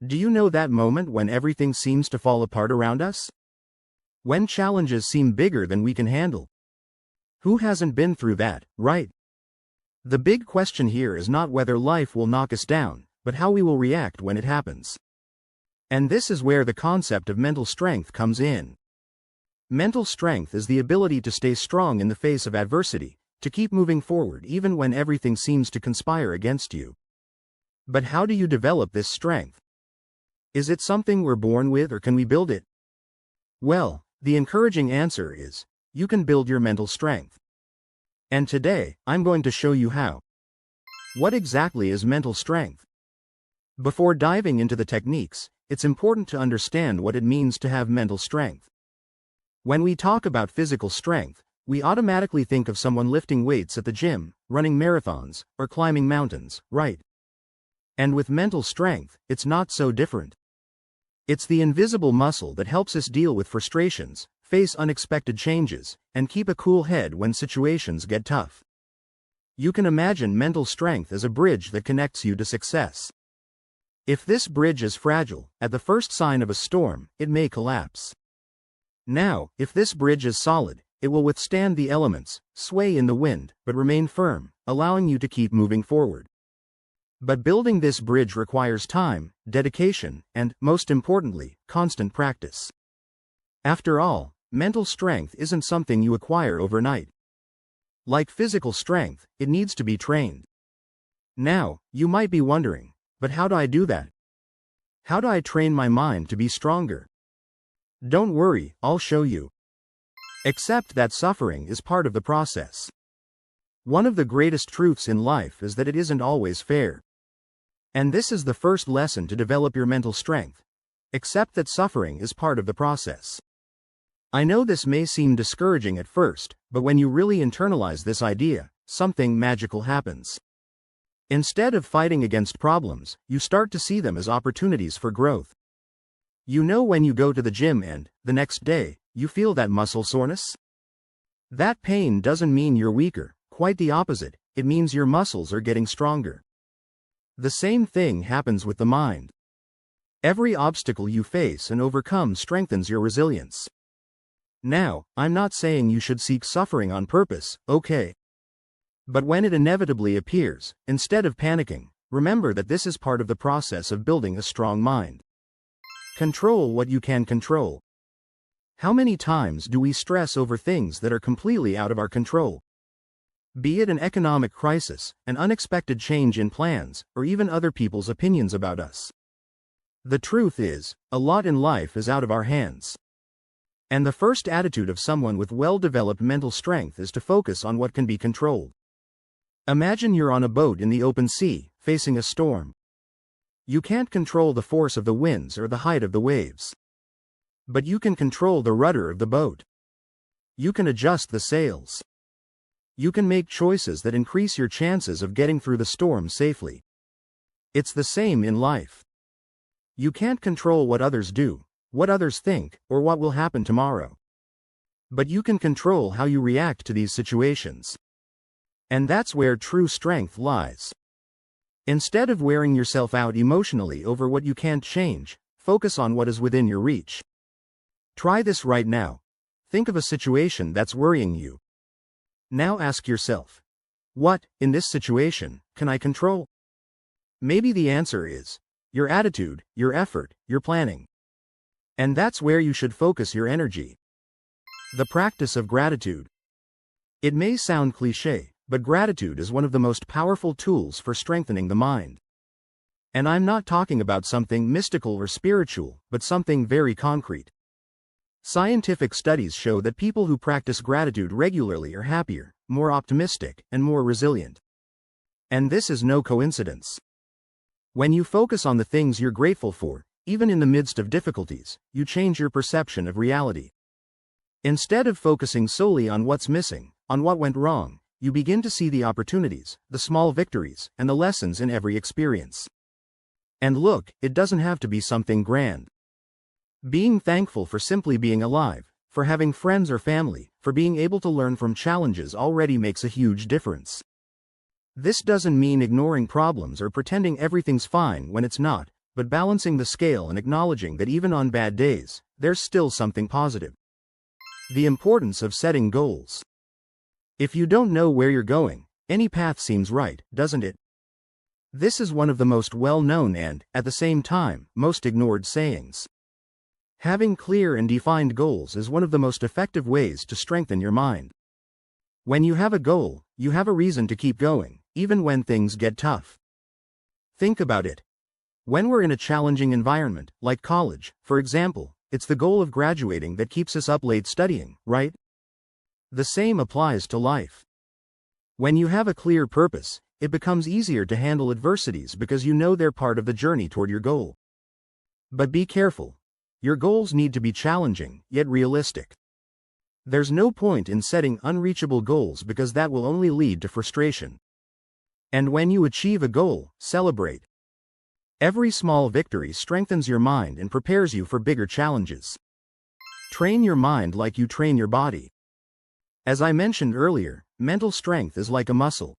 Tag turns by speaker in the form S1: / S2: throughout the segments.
S1: Do you know that moment when everything seems to fall apart around us? When challenges seem bigger than we can handle? Who hasn't been through that, right? The big question here is not whether life will knock us down, but how we will react when it happens. And this is where the concept of mental strength comes in. Mental strength is the ability to stay strong in the face of adversity, to keep moving forward even when everything seems to conspire against you. But how do you develop this strength? Is it something we're born with, or can we build it? Well, the encouraging answer is, you can build your mental strength. And today, I'm going to show you how. What exactly is mental strength? Before diving into the techniques, it's important to understand what it means to have mental strength. When we talk about physical strength, we automatically think of someone lifting weights at the gym, running marathons, or climbing mountains, right? And with mental strength, it's not so different. It's the invisible muscle that helps us deal with frustrations, face unexpected changes, and keep a cool head when situations get tough. You can imagine mental strength as a bridge that connects you to success. If this bridge is fragile, at the first sign of a storm, it may collapse. Now, if this bridge is solid, it will withstand the elements, sway in the wind, but remain firm, allowing you to keep moving forward. But building this bridge requires time, dedication, and, most importantly, constant practice. After all, mental strength isn't something you acquire overnight. Like physical strength, it needs to be trained. Now, you might be wondering, but how do I do that? How do I train my mind to be stronger? Don't worry, I'll show you. Accept that suffering is part of the process. One of the greatest truths in life is that it isn't always fair. And this is the first lesson to develop your mental strength. Accept that suffering is part of the process. I know this may seem discouraging at first, but when you really internalize this idea, something magical happens. Instead of fighting against problems, you start to see them as opportunities for growth. You know, when you go to the gym and, the next day, you feel that muscle soreness? That pain doesn't mean you're weaker, quite the opposite, it means your muscles are getting stronger. The same thing happens with the mind. Every obstacle you face and overcome strengthens your resilience. Now, I'm not saying you should seek suffering on purpose, okay? But when it inevitably appears, instead of panicking, remember that this is part of the process of building a strong mind. Control what you can control. How many times do we stress over things that are completely out of our control? Be it an economic crisis, an unexpected change in plans, or even other people's opinions about us. The truth is, a lot in life is out of our hands. And the first attitude of someone with well-developed mental strength is to focus on what can be controlled. Imagine you're on a boat in the open sea, facing a storm. You can't control the force of the winds or the height of the waves. But you can control the rudder of the boat. You can adjust the sails. You can make choices that increase your chances of getting through the storm safely. It's the same in life. You can't control what others do, what others think, or what will happen tomorrow. But you can control how you react to these situations. And that's where true strength lies. Instead of wearing yourself out emotionally over what you can't change, focus on what is within your reach. Try this right now. Think of a situation that's worrying you. Now ask yourself, what, in this situation, can I control? Maybe the answer is your attitude, your effort, your planning. And that's where you should focus your energy. The practice of gratitude. It may sound cliché, but gratitude is one of the most powerful tools for strengthening the mind. And I'm not talking about something mystical or spiritual, but something very concrete. Scientific studies show that people who practice gratitude regularly are happier, more optimistic, and more resilient. And this is no coincidence. When you focus on the things you're grateful for, even in the midst of difficulties, you change your perception of reality. Instead of focusing solely on what's missing, on what went wrong, you begin to see the opportunities, the small victories, and the lessons in every experience. And look, it doesn't have to be something grand. Being thankful for simply being alive, for having friends or family, for being able to learn from challenges already makes a huge difference. This doesn't mean ignoring problems or pretending everything's fine when it's not, but balancing the scale and acknowledging that even on bad days, there's still something positive. The importance of setting goals. If you don't know where you're going, any path seems right, doesn't it? This is one of the most well-known and, at the same time, most ignored sayings. Having clear and defined goals is one of the most effective ways to strengthen your mind. When you have a goal, you have a reason to keep going, even when things get tough. Think about it. When we're in a challenging environment, like college, for example, it's the goal of graduating that keeps us up late studying, right? The same applies to life. When you have a clear purpose, it becomes easier to handle adversities because you know they're part of the journey toward your goal. But be careful. Your goals need to be challenging, yet realistic. There's no point in setting unreachable goals because that will only lead to frustration. And when you achieve a goal, celebrate. Every small victory strengthens your mind and prepares you for bigger challenges. Train your mind like you train your body. As I mentioned earlier, mental strength is like a muscle.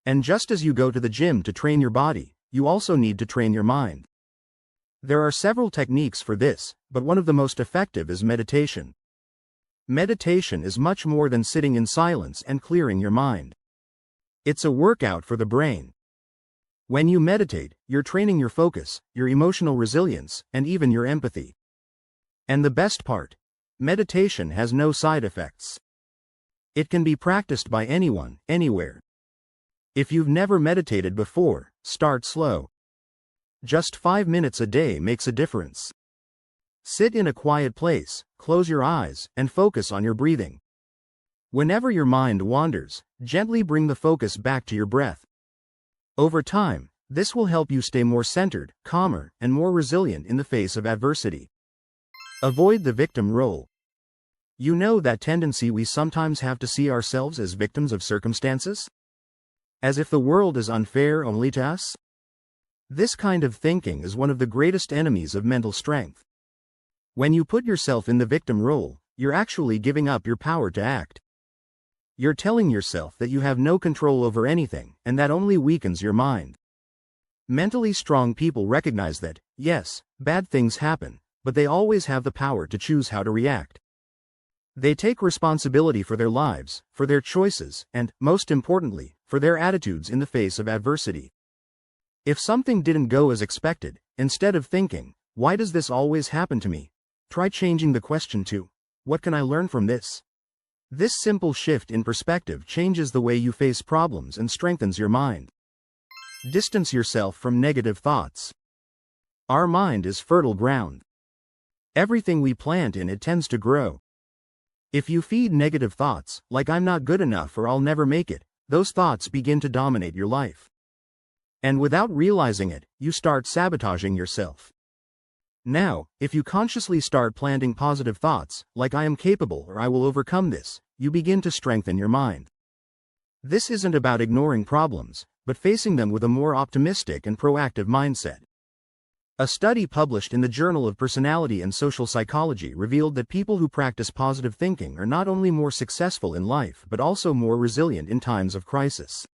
S1: And just as you go to the gym to train your body, you also need to train your mind. There are several techniques for this, but one of the most effective is meditation. Meditation is much more than sitting in silence and clearing your mind. It's a workout for the brain. When you meditate, you're training your focus, your emotional resilience, and even your empathy. And the best part, meditation has no side effects. It can be practiced by anyone, anywhere. If you've never meditated before, start slow. Just 5 minutes a day makes a difference. Sit in a quiet place, close your eyes, and focus on your breathing. Whenever your mind wanders, gently bring the focus back to your breath. Over time, this will help you stay more centered, calmer, and more resilient in the face of adversity. Avoid the victim role. You know that tendency we sometimes have to see ourselves as victims of circumstances? As if the world is unfair only to us? This kind of thinking is one of the greatest enemies of mental strength. When you put yourself in the victim role, you're actually giving up your power to act. You're telling yourself that you have no control over anything, and that only weakens your mind. Mentally strong people recognize that, yes, bad things happen, but they always have the power to choose how to react. They take responsibility for their lives, for their choices, and, most importantly, for their attitudes in the face of adversity. If something didn't go as expected, instead of thinking, "Why does this always happen to me?" try changing the question to, "What can I learn from this?" This simple shift in perspective changes the way you face problems and strengthens your mind. Distance yourself from negative thoughts. Our mind is fertile ground. Everything we plant in it tends to grow. If you feed negative thoughts, like "I'm not good enough" or "I'll never make it," those thoughts begin to dominate your life. And without realizing it, you start sabotaging yourself. Now, if you consciously start planting positive thoughts, like "I am capable" or "I will overcome this," you begin to strengthen your mind. This isn't about ignoring problems, but facing them with a more optimistic and proactive mindset. A study published in the Journal of Personality and Social Psychology revealed that people who practice positive thinking are not only more successful in life but also more resilient in times of crisis.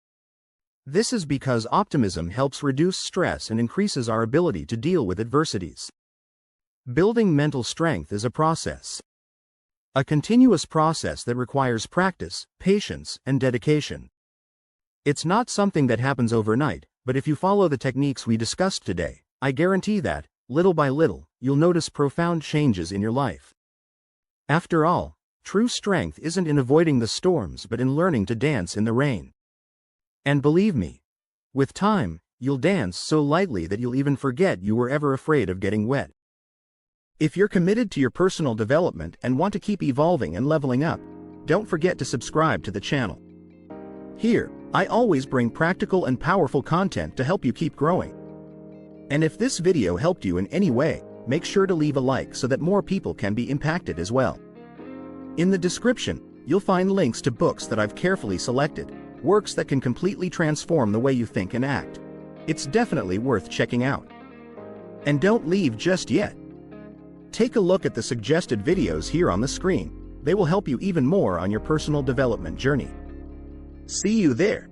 S1: This is because optimism helps reduce stress and increases our ability to deal with adversities. Building mental strength is a process. A continuous process that requires practice, patience, and dedication. It's not something that happens overnight, but if you follow the techniques we discussed today, I guarantee that, little by little, you'll notice profound changes in your life. After all, true strength isn't in avoiding the storms but in learning to dance in the rain. And believe me, with time, you'll dance so lightly that you'll even forget you were ever afraid of getting wet. If you're committed to your personal development and want to keep evolving and leveling up, don't forget to subscribe to the channel. Here, I always bring practical and powerful content to help you keep growing. And if this video helped you in any way, make sure to leave a like so that more people can be impacted as well. In the description, you'll find links to books that I've carefully selected, works that can completely transform the way you think and act. It's definitely worth checking out. And don't leave just yet. Take a look at the suggested videos here on the screen. They will help you even more on your personal development journey. See you there.